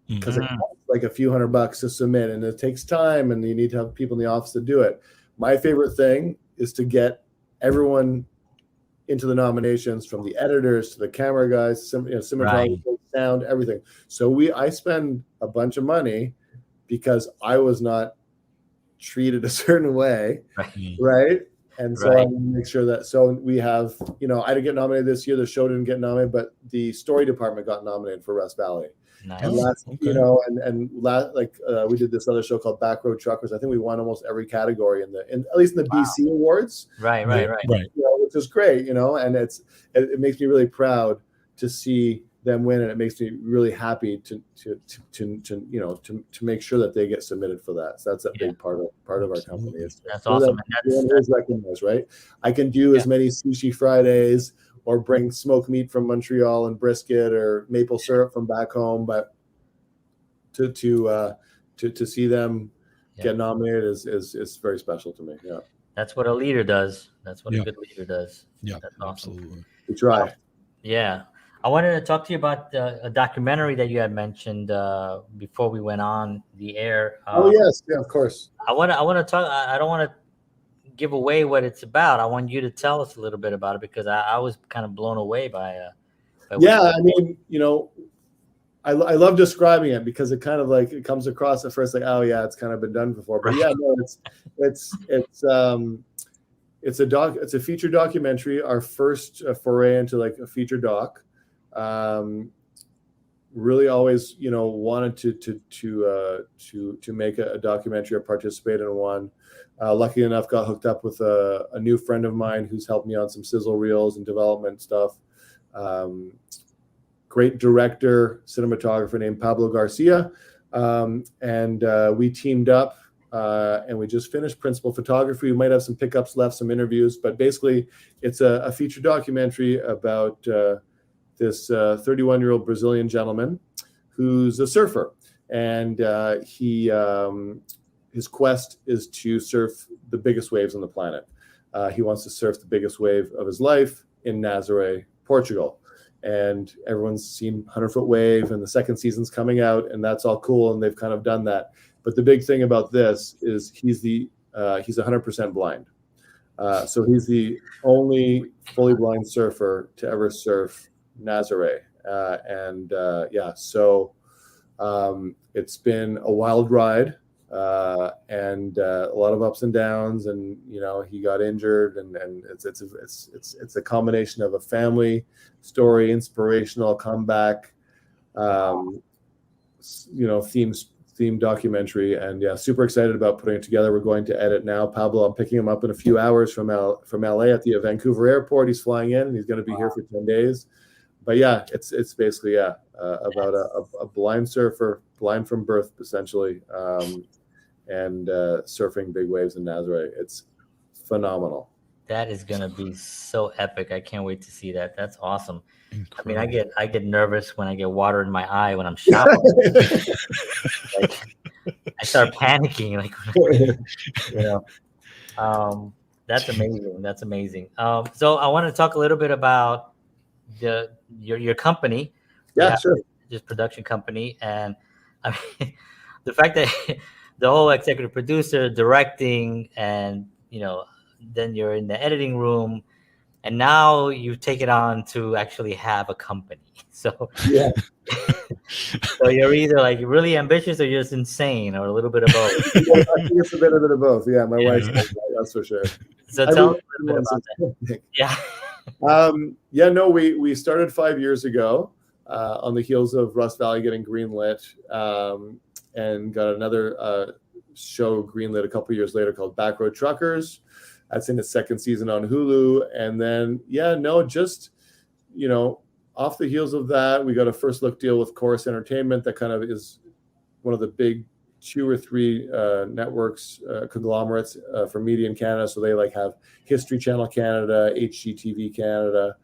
because it costs like a few $100 to submit, and it takes time, and you need to have people in the office to do it. My favorite thing is to get everyone into the nominations, from the editors to the camera guys, cinematography, sound, everything. So I spend a bunch of money because I was not treated a certain way, right? And so I want to make sure that, so we have, I didn't get nominated this year. The show didn't get nominated, but the story department got nominated for Rust Valley. Nice. And we did this other show called Back Road Truckers. I think we won almost every category at least in the BC awards. Right. Which is great, and it makes me really proud to see them win, and it makes me really happy to make sure that they get submitted for that. So that's a big part of our company. That's awesome. That's recognized, right? I can do as many sushi Fridays or bring smoked meat from Montreal and brisket or maple syrup from back home, but to see them get nominated is very special to me. Yeah, that's what a leader does. That's what a good leader does. Yeah, that's awesome. Absolutely. We try. I wanted to talk to you about a documentary that you had mentioned before we went on the air. Yes, of course. I want to talk. I don't want to give away what it's about. I want you to tell us a little bit about it, because I was kind of blown away by I mean, I love describing it because it kind of like it comes across at first like, oh yeah, it's kind of been done before, but it's a feature documentary, our first foray into like a feature doc. Really always wanted to make a documentary or participate in one. Lucky enough, got hooked up with a new friend of mine who's helped me on some sizzle reels and development stuff. Great director, cinematographer named Pablo Garcia. And we teamed up and we just finished principal photography. We might have some pickups left, some interviews, but basically it's a feature documentary about this 31-year-old Brazilian gentleman who's a surfer. And his quest is to surf the biggest waves on the planet. He wants to surf the biggest wave of his life in Nazaré, Portugal. And everyone's seen 100-foot wave, and the second season's coming out, and that's all cool, and they've kind of done that. But the big thing about this is he's 100% blind. So he's the only fully blind surfer to ever surf Nazare. So it's been a wild ride, and a lot of ups and downs, and he got injured, and it's a combination of a family story, inspirational comeback, theme documentary, and super excited about putting it together. We're going to edit now. Pablo, I'm picking him up in a few hours from LA at the Vancouver airport. He's flying in, and he's going to be here for 10 days. But it's basically about a blind surfer, blind from birth essentially, and surfing big waves in Nazare. It's phenomenal. That is gonna be so epic. I can't wait to see that. That's awesome. Incredible. I mean, I get nervous when I get water in my eye when I'm shopping. I start panicking, that's amazing. That's amazing. So I want to talk a little bit about your company. Yeah, sure. This production company, and I mean, the fact that the whole executive producer, directing, and then you're in the editing room, and now you take it on to actually have a company. So yeah. So you're either like really ambitious or you're just insane, or a little bit of both. I think it's a bit of both. Yeah, my wife's that's for sure. So tell us a little bit about that. Yeah. We started 5 years ago on the heels of Rust Valley getting greenlit, and got another show greenlit a couple years later called Backroad Truckers. That's in its second season on Hulu. And then, off the heels of that, we got a first look deal with Chorus Entertainment that kind of is one of the big 2 or 3 networks, conglomerates for media in Canada. So they have History Channel Canada, HGTV Canada,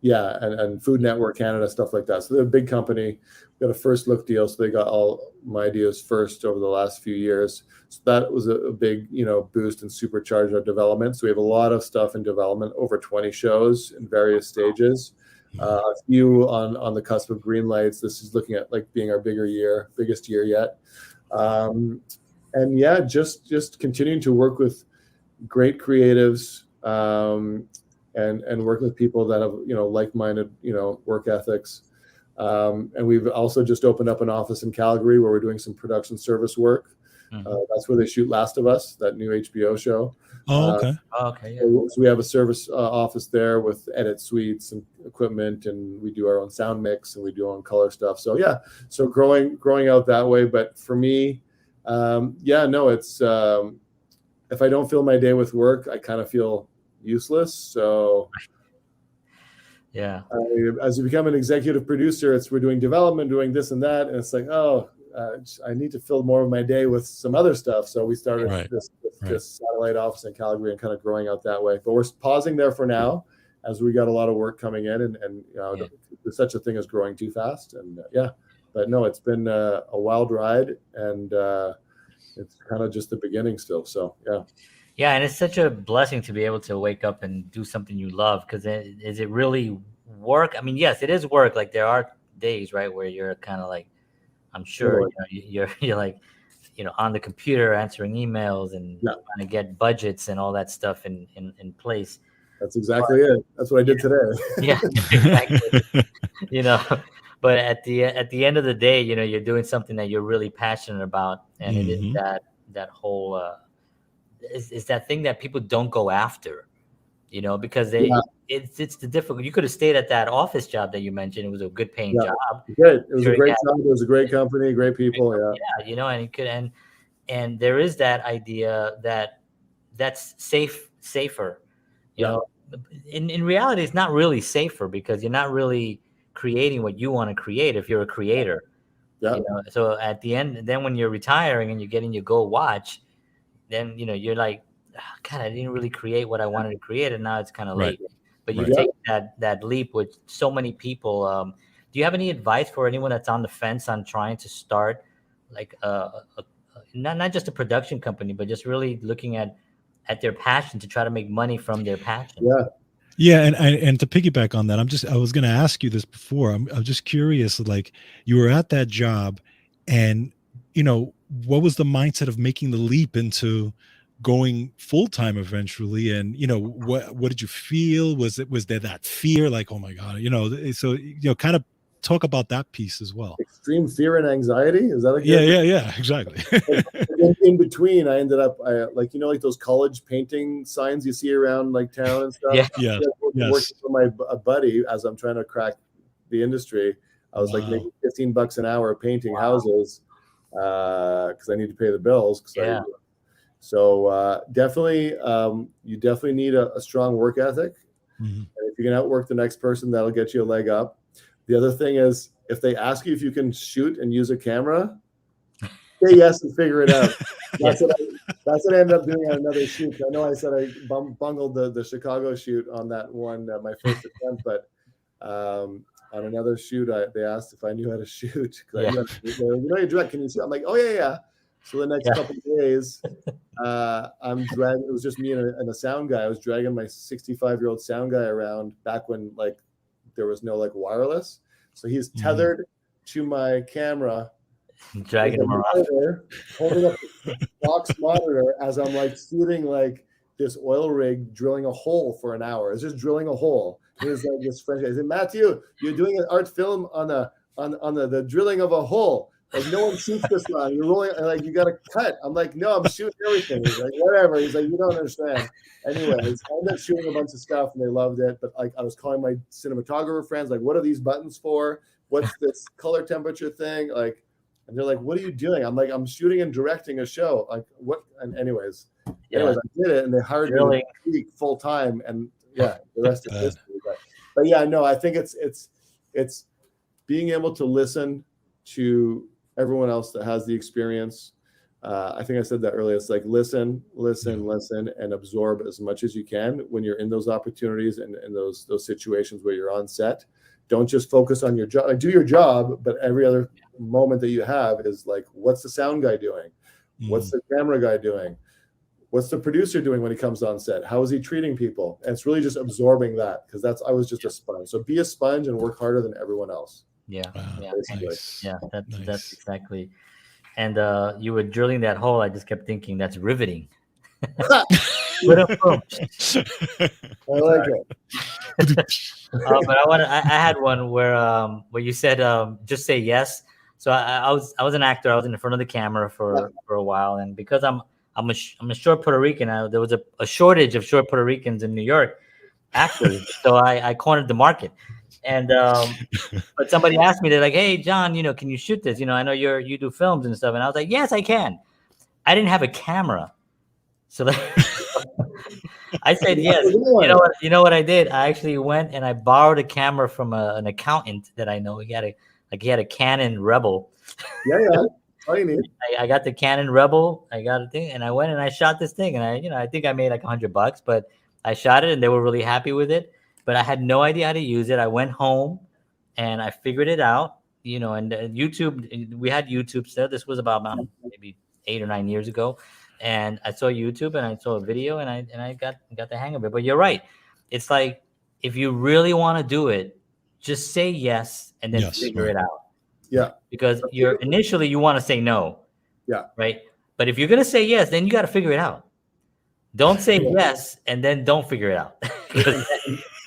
and Food Network Canada, stuff like that. So they're a big company. We got a first look deal, so they got all my ideas first over the last few years. So that was a big, boost and supercharge our development. So we have a lot of stuff in development, over 20 shows in various stages. A few on the cusp of green lights. This is looking at being our biggest year yet. Just continuing to work with great creatives, and work with people that have like-minded work ethics. And we've also just opened up an office in Calgary where we're doing some production service work. That's where they shoot Last of Us, that new HBO show. Oh, okay. Okay. Yeah. So we have a service office there with edit suites and equipment, and we do our own sound mix, and we do our own color stuff. So so growing out that way. But for me, it's if I don't fill my day with work, I kind of feel useless. So as you become an executive producer, we're doing development, doing this and that, and it's like, I need to fill more of my day with some other stuff. So we started this satellite office in Calgary and kind of growing out that way. But we're pausing there for now, as we got a lot of work coming in, and there's such a thing as growing too fast. And but no, it's been a wild ride, and it's kind of just the beginning still. So Yeah, and it's such a blessing to be able to wake up and do something you love. Because is it really work? I mean, yes, it is work. Like there are days, right, where you're kind of like, I'm sure you're like, on the computer answering emails and trying to get budgets and all that stuff in place. That's exactly it. That's what I did today. Yeah, exactly. But at the end of the day, you're doing something that you're really passionate about, and it is that whole is that thing that people don't go after, because it's the difficult. You could have stayed at that office job that you mentioned. It was a good paying job. Good. It was a great job. It was a great company, great people. Yeah. And it could, and there is that idea that's safer. In reality, it's not really safer, because you're not really creating what you want to create if you're a creator. Yeah. So at the end, then when you're retiring and you're getting your gold watch, then you're like, God, I didn't really create what I wanted to create, and now it's kind of late. But you take that leap with so many people. Do you have any advice for anyone that's on the fence on trying to start like not just a production company, but just really looking at their passion to try to make money from their passion? Yeah, and to piggyback on that, I was going to ask you this before. I'm just curious. Like, you were at that job, and what was the mindset of making the leap into going full time eventually, and what did you feel? Was there that fear, like, oh my God, so kind of talk about that piece as well. Extreme fear and anxiety, is that yeah, exactly. in between, I ended up like those college painting signs you see around like town and stuff. Yes. Working for my buddy as I'm trying to crack the industry. I was like making $15 an hour painting houses because I need to pay the bills. So definitely, you definitely need a strong work ethic. And if you can outwork the next person, that'll get you a leg up. The other thing is, if they ask you if you can shoot and use a camera, say yes and figure it out. That's what I ended up doing on another shoot. I know I said I bungled the Chicago shoot on that one, my first attempt, but on another shoot, they asked if I knew how to shoot. You direct, can you shoot? I'm like, oh yeah. So the next couple of days, I'm dragging. It was just me and a sound guy. I was dragging my 65-year-old sound guy around back when like there was no like wireless. So he's tethered to my camera, dragging him around, holding up the box monitor as I'm like shooting like this oil rig, drilling a hole for an hour. It's just drilling a hole. He was like this French guy. I said, Matthew, you're doing an art film on the drilling of a hole. Like, no one shoots this long. You're rolling, like, you got to cut. I'm like, no, I'm shooting everything. He's like, whatever. He's like, you don't understand. Anyways, I ended up shooting a bunch of stuff, and they loved it. But, like, I was calling my cinematographer friends, like, what are these buttons for? What's this color temperature thing? Like, and they're like, what are you doing? I'm like, I'm shooting and directing a show. Like, what? And anyways, I did it, and they hired me full time. And, the rest is history. But yeah, no, I think it's being able to listen to everyone else that has the experience. I think I said that earlier. It's like listen, and absorb as much as you can when you're in those opportunities and in those situations where you're on set. Don't just focus on your job. Like, do your job, but every other moment that you have is like, what's the sound guy doing? What's the camera guy doing? What's the producer doing when he comes on set? How is he treating people? And it's really just absorbing that, because I was just a sponge. So be a sponge and work harder than everyone else. That's exactly. And you were drilling that hole. I just kept thinking that's riveting. I like it. But I had one where you said just say yes. So I was an actor. I was in front of the camera for a while, and because I'm a short Puerto Rican, there was a shortage of short Puerto Ricans in New York actors. So I cornered the market. And but somebody asked me, they're like, hey John, can you shoot this? I know you do films and stuff. And I was like, yes, I can. I didn't have a camera. So I said yes. You know what I did? I actually went and I borrowed a camera from an accountant that I know. He had a Canon Rebel. Yeah. All you need. I got the Canon Rebel. I got a thing, and I went and I shot this thing, and I think I made like $100, but I shot it, and they were really happy with it. But I had no idea how to use it. I went home and I figured it out, and YouTube, we had YouTube still. This was about maybe 8 or 9 years ago. And I saw YouTube and I saw a video and I got the hang of it. But you're right. It's like, if you really want to do it, just say yes and then figure it out. Yeah. Because initially you want to say no. Yeah. Right. But if you're going to say yes, then you got to figure it out. Don't say yes and then don't figure it out.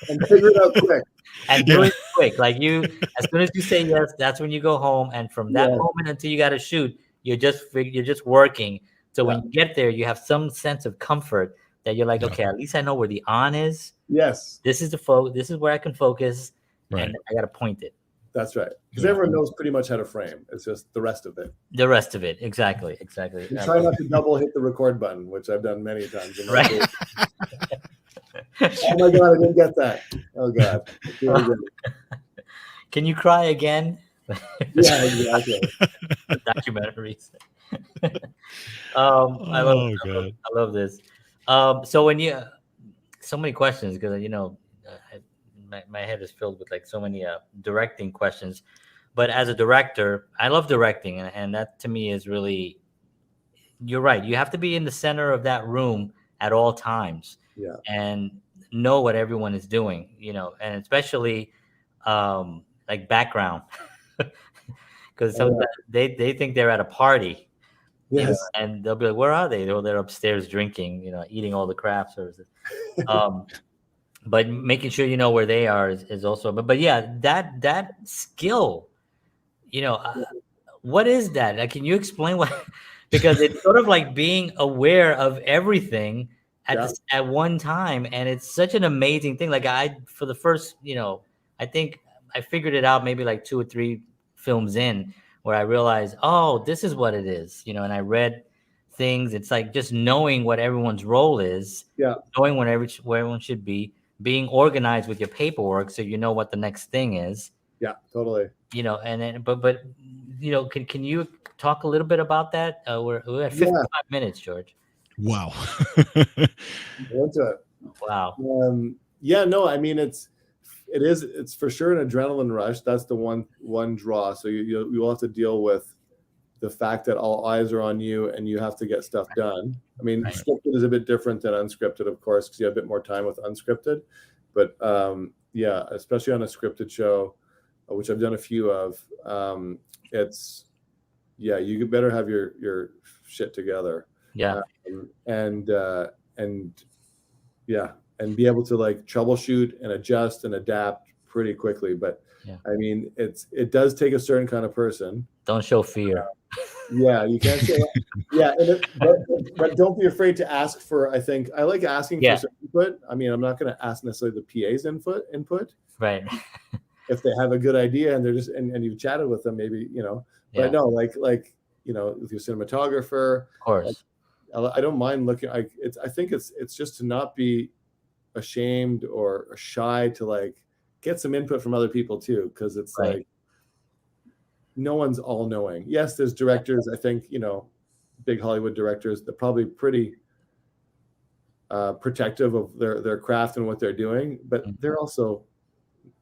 And figure it out quick. And do it quick. Like as soon as you say yes, that's when you go home. And from that moment until you got to shoot, you're just working. So when you get there, you have some sense of comfort that you're like, okay, at least I know where the on is. Yes. This is this is where I can focus, and I got to point it. That's right. Because everyone knows pretty much how to frame. It's just the rest of it. The rest of it, exactly. You try not to double hit the record button, which I've done many times. Right. Oh my God, I didn't get that. Oh God. Can you cry again? Yeah, exactly. Documentaries. I love this. So when so many questions, because my head is filled with like so many directing questions. But as a director, I love directing, and that to me is really, you're right. You have to be in the center of that room at all times, and know what everyone is doing, and especially like background, because sometimes they think they're at a party, Yes. And they'll be like, where are they? They're upstairs drinking, eating all the craft services. But making sure you know where they are is also, but yeah, that skill, what is that? Like, can you explain what? Because it's sort of like being aware of everything at one time, and it's such an amazing thing. Like for the first, I think I figured it out maybe like 2 or 3 films in, where I realized, oh, this is what it is, and I read things. It's like just knowing what everyone's role is, knowing where everyone should be, being organized with your paperwork so you know what the next thing is. Yeah, totally. And then, but can you talk a little bit about that? We're at 55 minutes, George. Wow. Into it. Wow. No, I mean, it's for sure an adrenaline rush. That's the one draw. So you will have to deal with the fact that all eyes are on you and you have to get stuff done. I mean, scripted is a bit different than unscripted, of course, because you have a bit more time with unscripted. But especially on a scripted show, which I've done a few of, you better have your shit together. And be able to like troubleshoot and adjust and adapt pretty quickly. But I mean, it does take a certain kind of person. Don't show fear. You can't say that. But don't be afraid to ask for. I think I like asking for some input. I mean, I'm not going to ask necessarily the PA's input. Right. If they have a good idea and they're just and you've chatted with them, maybe But no, like with your cinematographer, of course. I don't mind looking. I think it's just to not be ashamed or shy to like get some input from other people too, because it's like no one's all knowing. Yes, there's directors. I think big Hollywood directors. They're probably pretty protective of their craft and what they're doing, but they're also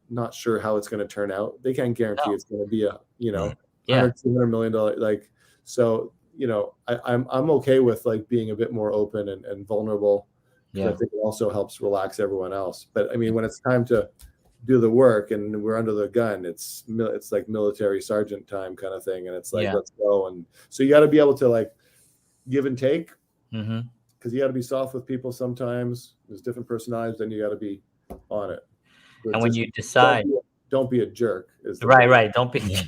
not sure how it's going to turn out. They can't guarantee it's going to be a $200 million like. So I'm okay with like being a bit more open and vulnerable. I think it also helps relax everyone else. But I mean, when it's time to do the work and we're under the gun, it's like military sergeant time kind of thing, and it's like let's go. And so you got to be able to like give and take, because you got to be soft with people sometimes. There's different personalities, then you got to be on it. But and when you decide, don't be a jerk. Right. Don't be a jerk.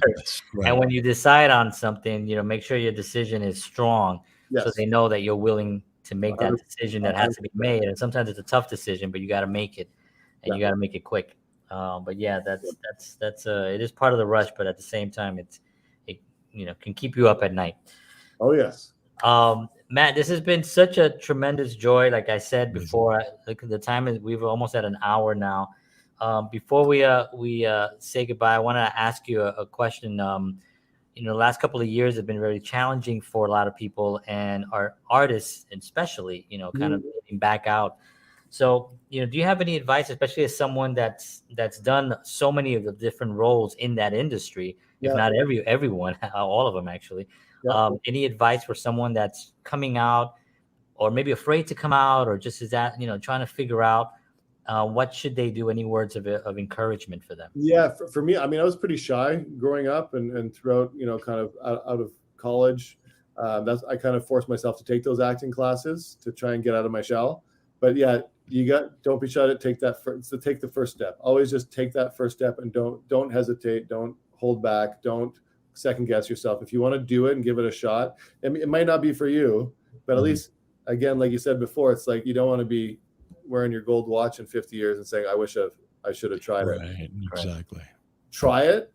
Right. And when you decide on something, make sure your decision is strong, so they know that you're willing to make that decision that has to be made. And sometimes it's a tough decision, but you got to make it, and you got to make it quick. But that's it is part of the rush, but at the same time, it can keep you up at night. Oh yes. Matt, this has been such a tremendous joy. Like I said before, look at the time is we've almost at an hour now. Before we say goodbye, I want to ask you a question. The last couple of years have been very challenging for a lot of people, and our artists, especially, kind of getting back out. So, do you have any advice, especially as someone that's done so many of the different roles in that industry, if not everyone, all of them actually? Any advice for someone that's coming out, or maybe afraid to come out, or just is that trying to figure out what should they do? Any words of encouragement for them? Yeah, for me, I mean, I was pretty shy growing up and throughout, kind of out of college. I kind of forced myself to take those acting classes to try and get out of my shell. But don't be shy to take take the first step. Always just take that first step and don't hesitate. Don't hold back. Don't second guess yourself. If you want to do it and give it a shot, it might not be for you, but at least, again, like you said before, it's like you don't want to be wearing your gold watch in 50 years and saying, I should have tried it. Right, exactly. Try it.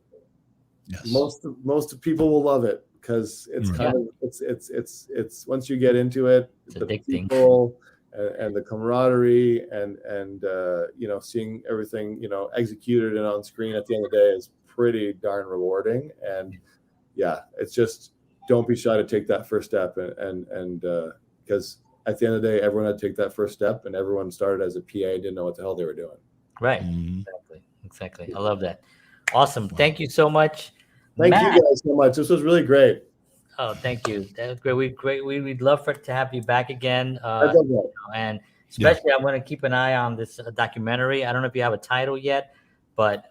Yes. Most people will love it, because it's kind of it's once you get into it, it's the addicting. people and the camaraderie and seeing everything executed and on screen at the end of the day is pretty darn rewarding. And it's just, don't be shy to take that first step, and because at the end of the day, everyone had to take that first step, and everyone started as a PA and didn't know what the hell they were doing. Right. Exactly. I love that. Awesome. Wow. Thank you so much. Thank you guys so much. This was really great. Oh, thank you. That was great. We'd love to have you back again. And especially, I'm going to keep an eye on this documentary. I don't know if you have a title yet, but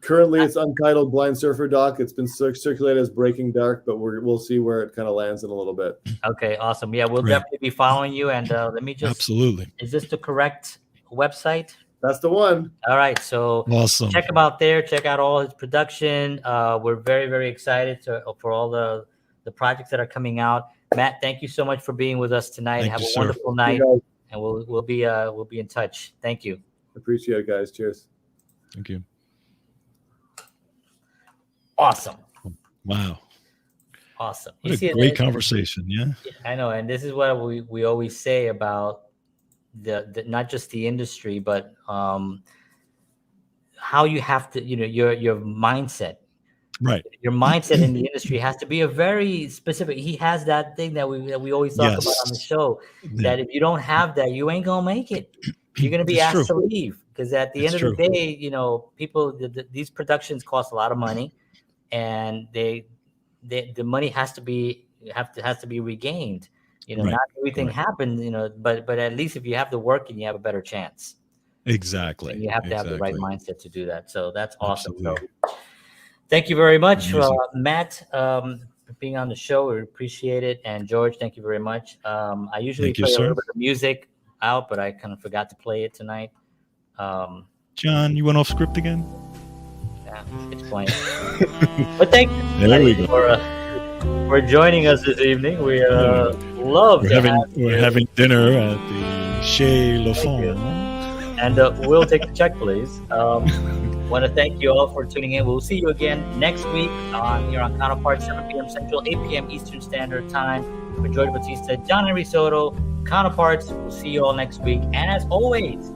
Currently, it's untitled Blind Surfer Doc. It's been circulated as Breaking Dark, but we'll see where it kind of lands in a little bit. Okay, awesome. Yeah, we'll Great. definitely be following you. And let me just Absolutely. Is this the correct website? That's the one. All right, so Awesome. check him out there. Check out all his production. We're very, very excited for all the projects that are coming out. Matt, thank you so much for being with us tonight. Thank Have you, a sir. wonderful night, and we'll be in touch. Thank you. Appreciate it, guys. Cheers. Thank you. Awesome. Wow. Awesome. What a great conversation. Yeah. I know, and this is what we always say about the not just the industry, but how you have to, your mindset. Right. Your mindset in the industry has to be a very specific. He has that thing that we always talk about on the show. Yeah. That if you don't have that, you ain't gonna make it. You're gonna be asked to leave, because at the end of the day, people, these productions cost a lot of money, and the money has to be regained. Not everything happens. But at least if you have the work, and you have a better chance. Exactly. And you have to have the right mindset to do that. So that's awesome. Absolutely. So, thank you very much, Matt, for being on the show. We appreciate it. And George, thank you very much. I usually play a little bit of music out, but I kind of forgot to play it tonight. John, you went off script again? Yeah, it's playing. But thank you for joining us this evening. We love we're having dinner at the Chez Le Fond. And we'll take the check, please. Want to thank you all for tuning in. We'll see you again next week here on Counterparts, 7 p.m. Central, 8 p.m. Eastern Standard Time. For George Batista, John Henry Soto, Counterparts. We'll see you all next week. And as always,